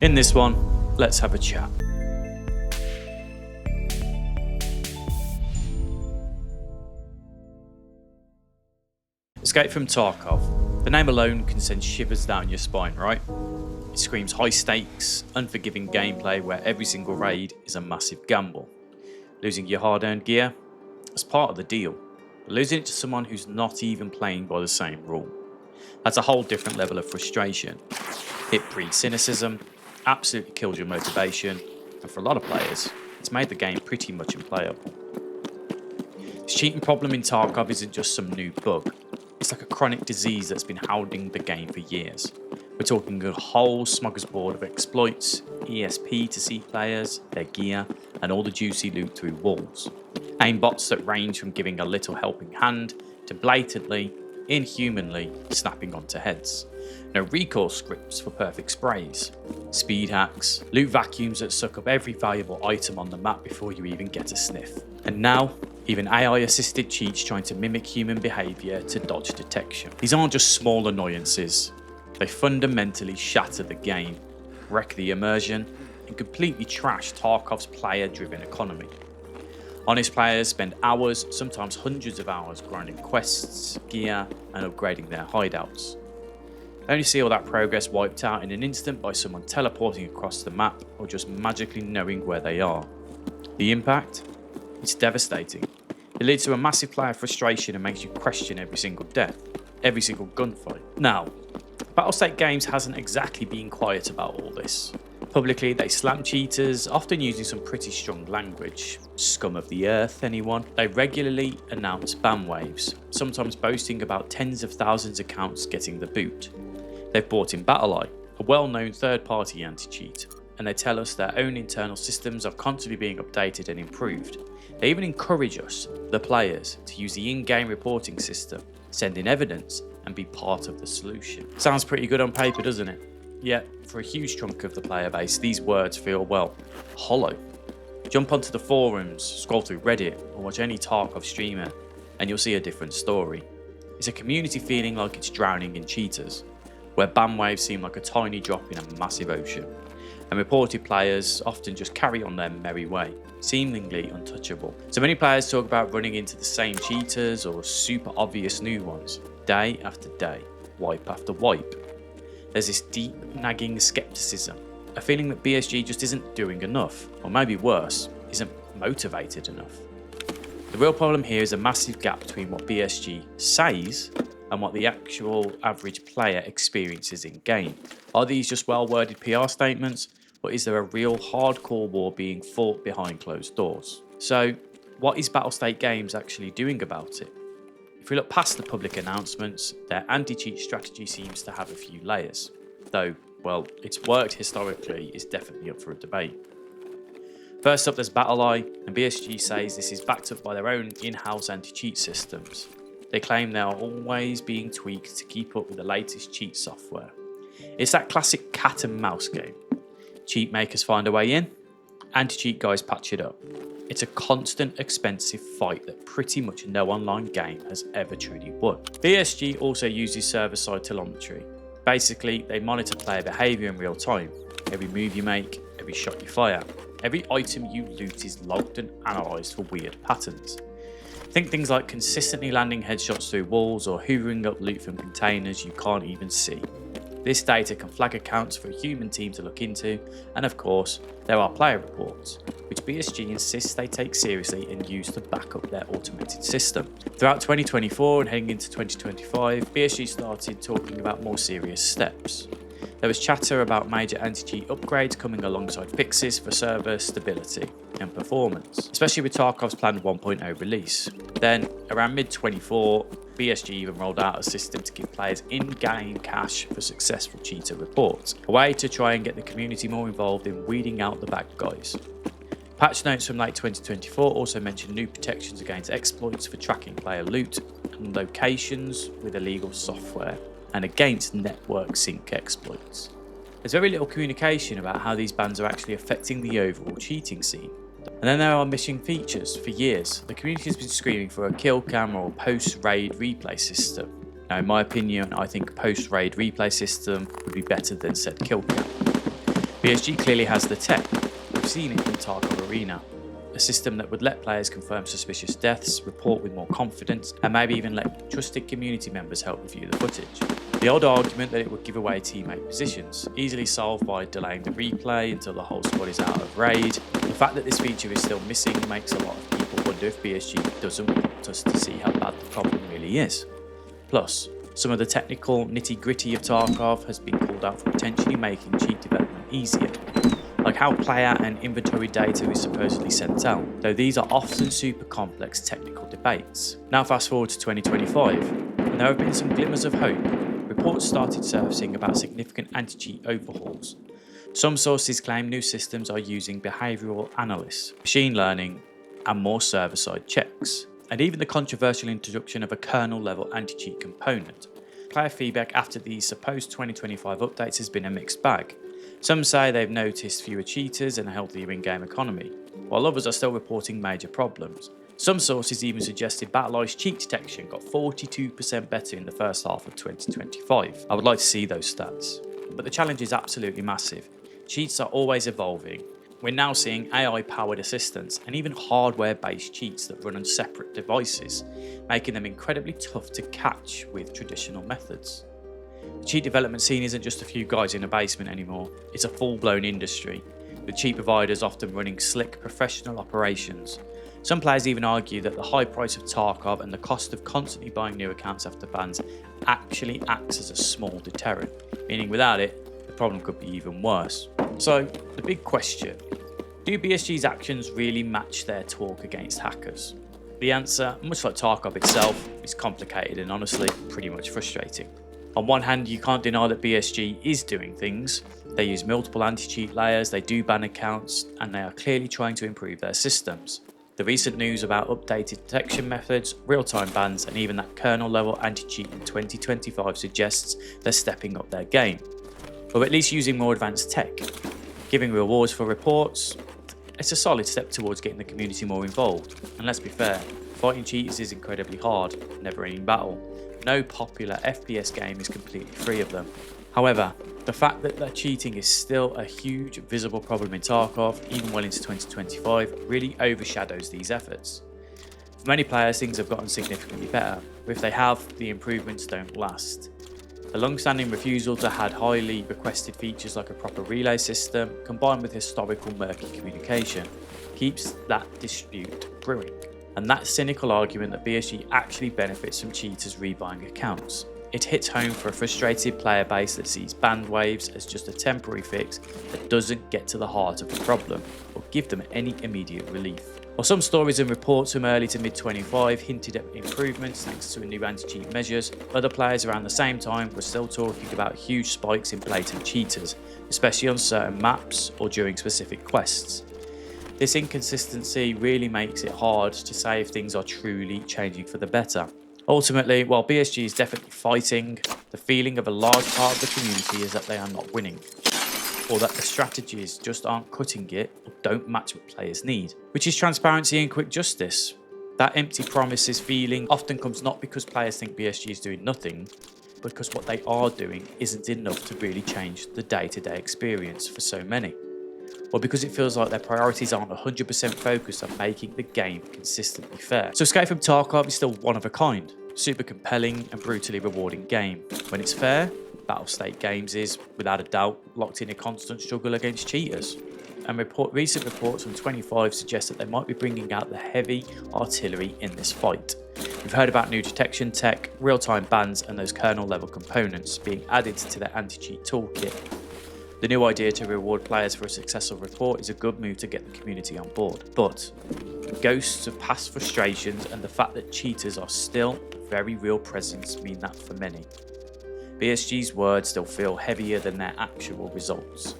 In this one, let's have a chat. Escape from Tarkov. The name alone can send shivers down your spine, right? It screams high stakes, unforgiving gameplay where every single raid is a massive gamble. Losing your hard-earned gear? That's part of the deal. But losing it to someone who's not even playing by the same rule. That's a whole different level of frustration. It breeds cynicism, absolutely kills your motivation, and for a lot of players, it's made the game pretty much unplayable. This cheating problem in Tarkov isn't just some new bug. It's like a chronic disease that's been hounding the game for years. We're talking a whole smorgasbord of exploits, ESP to see players, their gear, and all the juicy loot through walls. Aimbots that range from giving a little helping hand to blatantly, inhumanly snapping onto heads. No recoil scripts for perfect sprays. Speed hacks, loot vacuums that suck up every valuable item on the map before you even get a sniff. And now, even AI-assisted cheats trying to mimic human behaviour to dodge detection. These aren't just small annoyances. They fundamentally shatter the game, wreck the immersion, and completely trash Tarkov's player-driven economy. Honest players spend hours, sometimes hundreds of hours, grinding quests, gear, and upgrading their hideouts. They only see all that progress wiped out in an instant by someone teleporting across the map or just magically knowing where they are. The impact? It's devastating. It leads to a massive player frustration and makes you question every single death, every single gunfight. Now, Battlestate Games hasn't exactly been quiet about all this. Publicly, they slam cheaters, often using some pretty strong language. Scum of the earth, anyone? They regularly announce ban waves, sometimes boasting about tens of thousands of accounts getting the boot. They've brought in BattlEye, a well-known third-party anti-cheat, and they tell us their own internal systems are constantly being updated and improved. They even encourage us, the players, to use the in-game reporting system, send in evidence, and be part of the solution. Sounds pretty good on paper, doesn't it? Yet, for a huge chunk of the player base, these words feel, well, hollow. Jump onto the forums, scroll through Reddit, or watch any Tarkov streamer, and you'll see a different story. It's a community feeling like it's drowning in cheaters, where ban waves seem like a tiny drop in a massive ocean, and reported players often just carry on their merry way, seemingly untouchable. So many players talk about running into the same cheaters or super obvious new ones, day after day, wipe after wipe. There's this deep, nagging skepticism, a feeling that BSG just isn't doing enough, or maybe worse, isn't motivated enough. The real problem here is a massive gap between what BSG says and what the actual average player experiences in game. Are these just well-worded PR statements, or is there a real hardcore war being fought behind closed doors? So, what is Battlestate Games actually doing about it? If we look past the public announcements, their anti-cheat strategy seems to have a few layers, though, well, it's worked historically is definitely up for a debate. First up, there's BattlEye, and BSG says this is backed up by their own in-house anti-cheat systems. They claim they are always being tweaked to keep up with the latest cheat software. It's that classic cat and mouse game. Cheat makers find a way in, anti-cheat guys patch it up. It's a constant, expensive fight that pretty much no online game has ever truly won. BSG also uses server-side telemetry. Basically, they monitor player behaviour in real time. Every move you make, every shot you fire, every item you loot is logged and analysed for weird patterns. Think things like consistently landing headshots through walls or hoovering up loot from containers you can't even see. This data can flag accounts for a human team to look into, and of course, there are player reports, which BSG insists they take seriously and use to back up their automated system. Throughout 2024 and heading into 2025, BSG started talking about more serious steps. There was chatter about major anti-cheat upgrades coming alongside fixes for server stability and performance, especially with Tarkov's planned 1.0 release. Then, around mid-24, BSG even rolled out a system to give players in-game cash for successful cheater reports, a way to try and get the community more involved in weeding out the bad guys. Patch notes from late 2024 also mentioned new protections against exploits for tracking player loot and locations with illegal software, and against network sync exploits. There's very little communication about how these bans are actually affecting the overall cheating scene. And then there are missing features. For years, the community has been screaming for a kill cam or post-raid replay system. Now, in my opinion, I think a post-raid replay system would be better than said kill cam. BSG clearly has the tech. We've seen it in Tarkov Arena. A system that would let players confirm suspicious deaths, report with more confidence, and maybe even let trusted community members help review the footage. The old argument that it would give away teammate positions, easily solved by delaying the replay until the whole squad is out of raid. The fact that this feature is still missing makes a lot of people wonder if BSG doesn't want us to see how bad the problem really is. Plus, some of the technical nitty-gritty of Tarkov has been called out for potentially making cheat development easier, like how player and inventory data is supposedly sent out, though these are often super complex technical debates. Now fast forward to 2025, and there have been some glimmers of hope. Reports started surfacing about significant anti-cheat overhauls. Some sources claim new systems are using behavioural analysis, machine learning, and more server-side checks, and even the controversial introduction of a kernel-level anti-cheat component. Player feedback after these supposed 2025 updates has been a mixed bag. Some say they've noticed fewer cheaters and a healthier in-game economy, while others are still reporting major problems. Some sources even suggested Battle Eye's cheat detection got 42% better in the first half of 2025. I would like to see those stats. But the challenge is absolutely massive. Cheats are always evolving. We're now seeing AI-powered assistants and even hardware-based cheats that run on separate devices, making them incredibly tough to catch with traditional methods. The cheat development scene isn't just a few guys in a basement anymore, it's a full-blown industry, with cheat providers often running slick professional operations. Some players even argue that the high price of Tarkov and the cost of constantly buying new accounts after bans actually acts as a small deterrent, meaning without it, the problem could be even worse. So, the big question, do BSG's actions really match their talk against hackers? The answer, much like Tarkov itself, is complicated and honestly pretty much frustrating. On one hand, you can't deny that BSG is doing things. They use multiple anti-cheat layers, they do ban accounts, and they are clearly trying to improve their systems. The recent news about updated detection methods, real-time bans, and even that kernel-level anti-cheat in 2025 suggests they're stepping up their game, or at least using more advanced tech. Giving rewards for reports, it's a solid step towards getting the community more involved. And let's be fair, fighting cheaters is incredibly hard, never-ending battle. No popular FPS game is completely free of them. However, the fact that cheating is still a huge visible problem in Tarkov, even well into 2025, really overshadows these efforts. For many players, things have gotten significantly better, but if they have, the improvements don't last. The long-standing refusal to add highly requested features like a proper relay system, combined with historical murky communication, keeps that dispute brewing. And that cynical argument that BSG actually benefits from cheaters rebuying accounts. It hits home for a frustrated player base that sees banned waves as just a temporary fix that doesn't get to the heart of the problem or give them any immediate relief. While some stories and reports from early to mid-25 hinted at improvements thanks to new anti-cheat measures, other players around the same time were still talking about huge spikes in blatant cheaters, especially on certain maps or during specific quests. This inconsistency really makes it hard to say if things are truly changing for the better. Ultimately, while BSG is definitely fighting, the feeling of a large part of the community is that they are not winning, or that the strategies just aren't cutting it or don't match what players need, which is transparency and quick justice. That empty promises feeling often comes not because players think BSG is doing nothing, but because what they are doing isn't enough to really change the day-to-day experience for so many, or because it feels like their priorities aren't 100% focused on making the game consistently fair. So Escape From Tarkov is still one of a kind, super compelling and brutally rewarding game. When it's fair, Battle State Games is, without a doubt, locked in a constant struggle against cheaters. And recent reports from 25 suggest that they might be bringing out the heavy artillery in this fight. We've heard about new detection tech, real-time bans, and those kernel-level components being added to their anti-cheat toolkit. The new idea to reward players for a successful report is a good move to get the community on board. But the ghosts of past frustrations and the fact that cheaters are still a very real presence mean that for many. BSG's words still feel heavier than their actual results.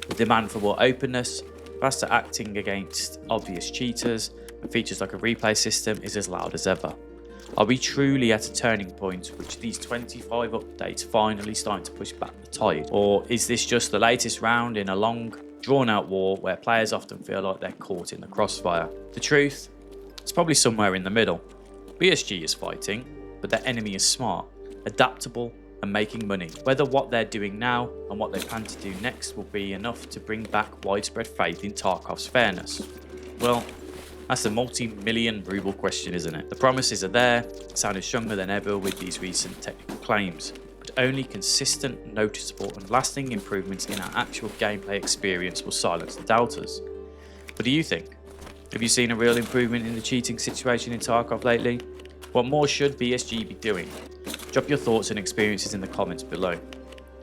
The demand for more openness, faster acting against obvious cheaters, and features like a replay system is as loud as ever. Are we truly at a turning point which these 25 updates finally starting to push back the tide? Or is this just the latest round in a long, drawn-out war where players often feel like they're caught in the crossfire? The truth? It's probably somewhere in the middle. BSG is fighting, but their enemy is smart, adaptable, and making money. Whether what they're doing now and what they plan to do next will be enough to bring back widespread faith in Tarkov's fairness. Well, that's the multi-million ruble question, isn't it? The promises are there, sounding stronger than ever with these recent technical claims, but only consistent, noticeable and lasting improvements in our actual gameplay experience will silence the doubters. What do you think? Have you seen a real improvement in the cheating situation in Tarkov lately? What more should BSG be doing? Drop your thoughts and experiences in the comments below.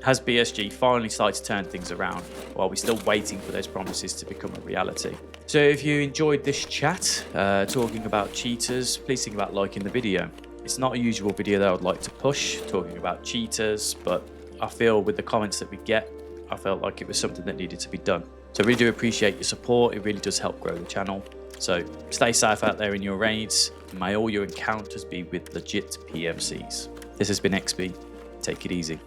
Has BSG finally started to turn things around, or are we still waiting for those promises to become a reality? So if you enjoyed this chat, talking about cheaters, please think about liking the video. It's not a usual video that I would like to push, talking about cheaters, but I feel with the comments that we get, I felt like it was something that needed to be done. So I really do appreciate your support, it really does help grow the channel. So stay safe out there in your raids, and may all your encounters be with legit PMCs. This has been XB, take it easy.